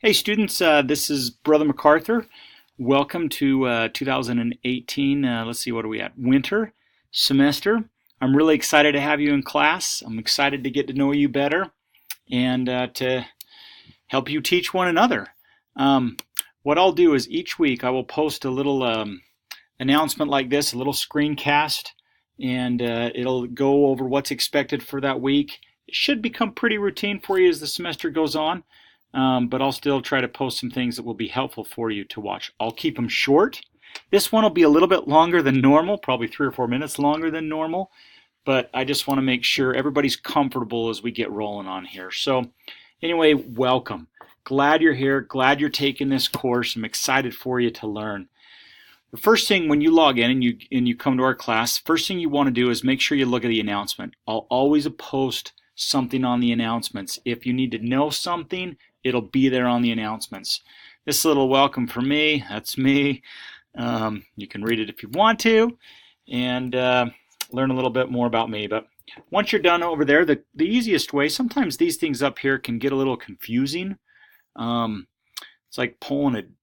Hey students, this is Brother MacArthur. Welcome to 2018, let's see, what are we at? Winter semester. I'm really excited to have you in class. I'm excited to get to know you better and to help you teach one another. Um, what I'll do is each week I will post a little announcement like this, a little screencast, and it'll go over what's expected for that week. It should become pretty routine for you as the semester goes on. But I'll still try to post some things that will be helpful for you to watch. I'll keep them short. This one will be a little bit longer than normal, probably 3 or 4 minutes longer than normal, but I just want to make sure everybody's comfortable as we get rolling on here. So anyway, welcome. Glad you're here. Glad you're taking this course. I'm excited for you to learn. The first thing when you log in and you come to our class, first thing you want to do is make sure you look at the announcement. I'll always post something on the announcements. If you need to know something, it'll be there on the announcements. This little welcome for me, that's me. You can read it if you want to and learn a little bit more about me. But once you're done over there, the easiest way, sometimes these things up here can get a little confusing. It's like pulling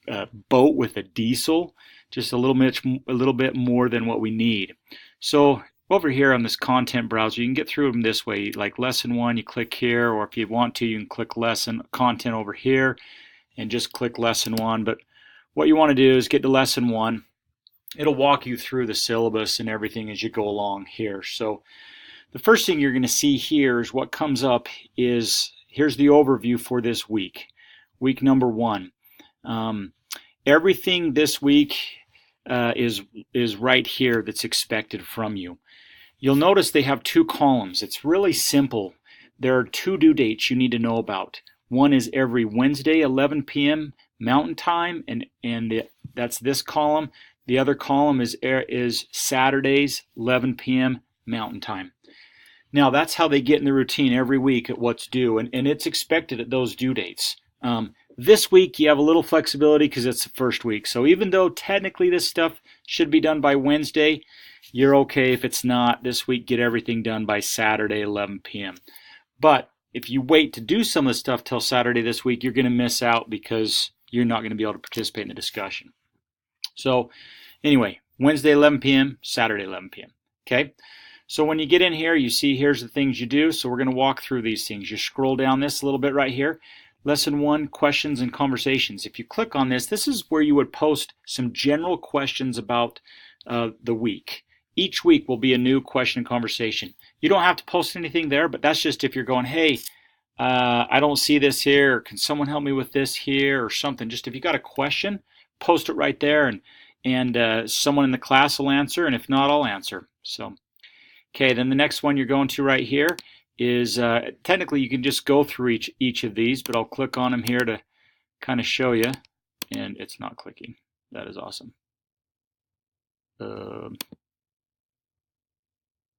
a boat with a diesel, just a little bit more than what we need. So over here on this content browser, you can get through them this way. Like lesson 1, you click here, or if you want to, you can click lesson content over here and just click lesson 1. But what you want to do is get to lesson 1. It'll walk you through the syllabus and everything as you go along here. So the first thing you're going to see here is what comes up is, here's the overview for this week. Week number 1. Everything this week is right here that's expected from you. You'll notice they have 2 columns. It's really simple. There are 2 due dates you need to know about. One is every Wednesday, 11 p.m. Mountain Time, and that's this column. The other column is Saturdays, 11 p.m. Mountain Time. Now that's how they get in the routine every week at what's due, and it's expected at those due dates. This week you have a little flexibility because it's the first week. So even though technically this stuff should be done by Wednesday, you're okay if it's not. This week, get everything done by Saturday, 11 p.m. But if you wait to do some of the stuff till Saturday this week, you're going to miss out because you're not going to be able to participate in the discussion. So anyway, Wednesday, 11 p.m., Saturday, 11 p.m. Okay? So when you get in here, you see here's the things you do. So we're going to walk through these things. You scroll down this a little bit right here. Lesson 1, questions and conversations. If you click on this, this is where you would post some general questions about the week. Each week will be a new question and conversation. You don't have to post anything there, but that's just if you're going, hey, I don't see this here, or can someone help me with this here, or something. Just if you got a question, post it right there, and someone in the class will answer, and if not, I'll answer. So, okay, then the next one you're going to right here is, technically you can just go through each of these, but I'll click on them here to kind of show you, and it's not clicking. That is awesome.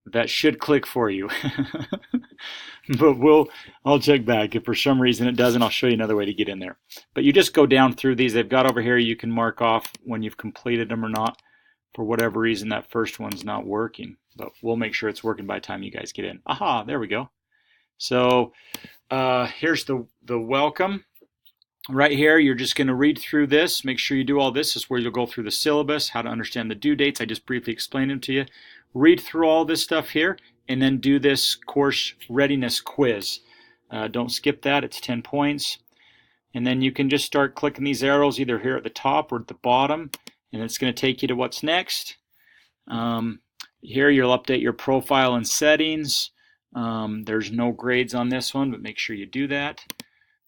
That should click for you. But I'll check back. If for some reason it doesn't, I'll show you another way to get in there. But you just go down through these. They've got over here, you can mark off when you've completed them or not. For whatever reason, that first one's not working. But we'll make sure it's working by the time you guys get in. Aha, there we go. So here's the welcome. Right here, you're just going to read through this. Make sure you do all this. This is where you'll go through the syllabus, how to understand the due dates. I just briefly explained them to you. Read through all this stuff here, and then do this course readiness quiz. Don't skip that. It's 10 points. And then you can just start clicking these arrows either here at the top or at the bottom, and it's going to take you to what's next. Here you'll update your profile and settings. There's no grades on this one, but make sure you do that.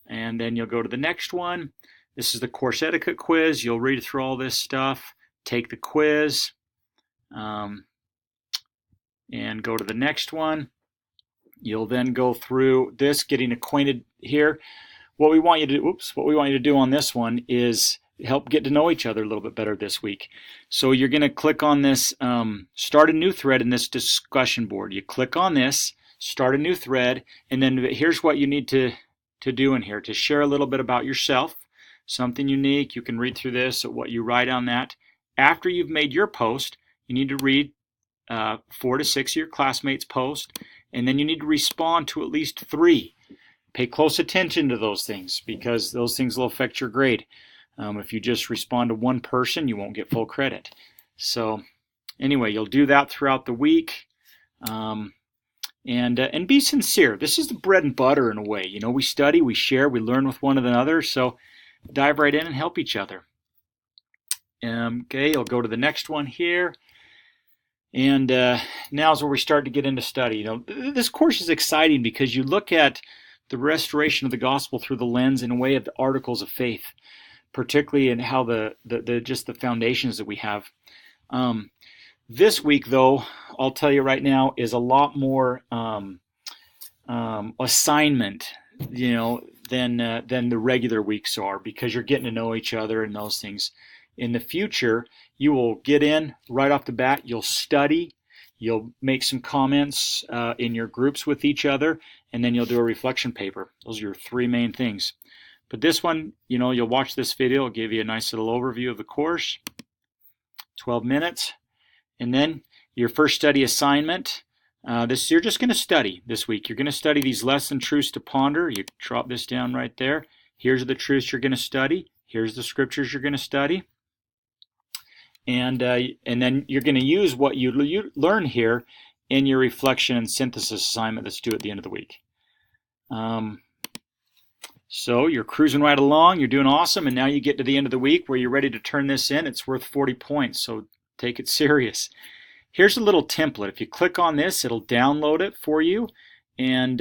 And then you'll go to the next one. This is the course etiquette quiz. You'll read through all this stuff, take the quiz, and go to the next one. You'll then go through this, getting acquainted here. What we want you to do on this one is help get to know each other a little bit better this week. So you're going to click on this, start a new thread in this discussion board. You click on this, start a new thread, and then here's what you need to do in here, to share a little bit about yourself, something unique. You can read through this, what you write on that. After you've made your post, you need to read 4 to 6 of your classmates' post, and then you need to respond to at least 3. Pay close attention to those things because those things will affect your grade. If you just respond to one person, you won't get full credit. So anyway, you'll do that throughout the week. And be sincere. This is the bread and butter in a way. You know, we study, we share, we learn with one another. So dive right in and help each other. Okay, I'll go to the next one here. And now is where we start to get into study. You know, this course is exciting because you look at the restoration of the gospel through the lens in a way of the articles of faith, particularly in how just the foundations that we have. This week, though, I'll tell you right now, is a lot more assignment, you know, than the regular weeks are, because you're getting to know each other and those things. In the future, you will get in right off the bat. You'll study. You'll make some comments in your groups with each other, and then you'll do a reflection paper. Those are your three main things. But this one, you know, you'll watch this video. It'll give you a nice little overview of the course, 12 minutes. And then your first study assignment, you're just going to study this week. You're going to study these lesson truths to ponder. You drop this down right there. Here's the truths you're going to study. Here's the scriptures you're going to study. And then you're going to use what you learn here in your reflection and synthesis assignment that's due at the end of the week. So you're cruising right along. You're doing awesome. And now you get to the end of the week where you're ready to turn this in. It's worth 40 points. So take it serious. Here's a little template. If you click on this, it'll download it for you. And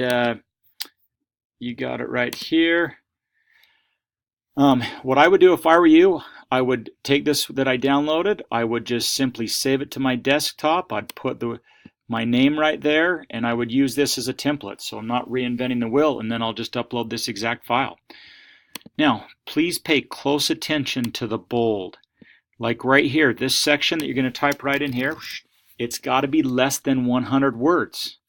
you got it right here. What I would do if I were you, I would take this that I downloaded. I would just simply save it to my desktop. I'd put my name right there, and I would use this as a template. So I'm not reinventing the wheel, and then I'll just upload this exact file. Now, please pay close attention to the bold. Like right here, this section that you're going to type right in here, it's got to be less than 100 words.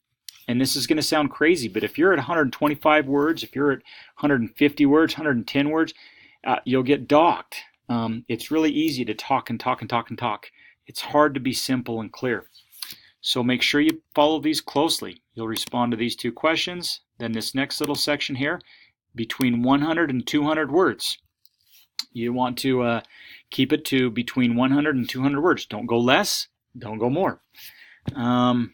And this is going to sound crazy, but if you're at 125 words, if you're at 150 words, 110 words, you'll get docked. It's really easy to talk and talk and talk and talk. It's hard to be simple and clear. So make sure you follow these closely. You'll respond to these two questions. Then this next little section here, between 100 and 200 words. You want to keep it to between 100 and 200 words. Don't go less, don't go more. And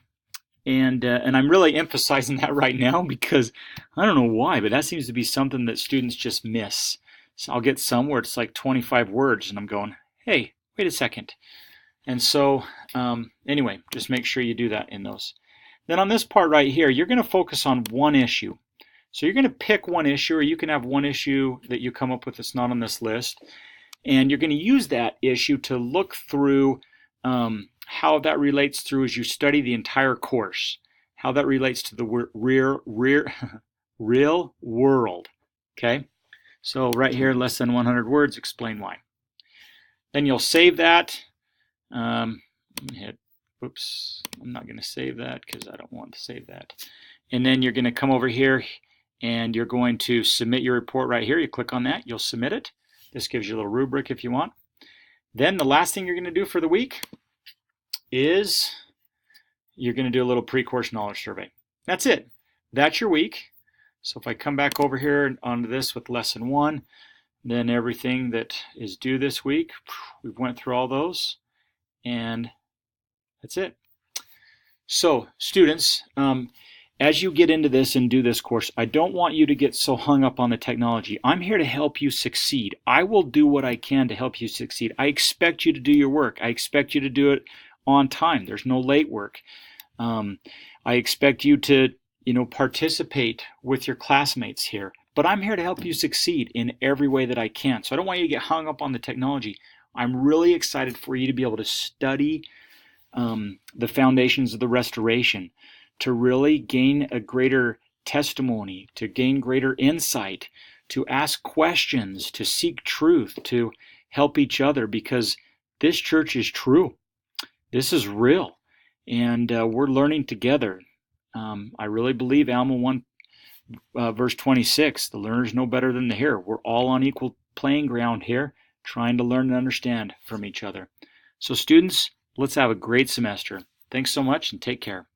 I'm really emphasizing that right now because I don't know why, but that seems to be something that students just miss. So I'll get some where it's like 25 words and I'm going, hey, wait a second. And so anyway, just make sure you do that in those. Then on this part right here, you're going to focus on one issue. So you're going to pick one issue, or you can have one issue that you come up with that's not on this list. And you're going to use that issue to look through how that relates through as you study the entire course, how that relates to the real world. Okay? So right here, less than 100 words, explain why. Then you'll save that. Oops, I'm not going to save that because I don't want to save that. And then you're going to come over here and you're going to submit your report right here. You click on that, you'll submit it. This gives you a little rubric if you want. Then the last thing you're going to do for the week is you're going to do a little pre-course knowledge survey. That's it. That's your week. So if I come back over here onto this with lesson 1, then everything that is due this week, we've went through all those, and that's it. So students, as you get into this and do this course, I don't want you to get so hung up on the technology. I'm here to help you succeed. I will do what I can to help you succeed. I expect you to do your work. I expect you to do it on time. There's no late work. I expect you to, participate with your classmates here. But I'm here to help you succeed in every way that I can. So I don't want you to get hung up on the technology. I'm really excited for you to be able to study the foundations of the restoration, to really gain a greater testimony, to gain greater insight, to ask questions, to seek truth, to help each other, because this church is true. This is real, and we're learning together. I really believe Alma 1 verse 26, the learners know better than the hearer. We're all on equal playing ground here, trying to learn and understand from each other. So students, let's have a great semester. Thanks so much and take care.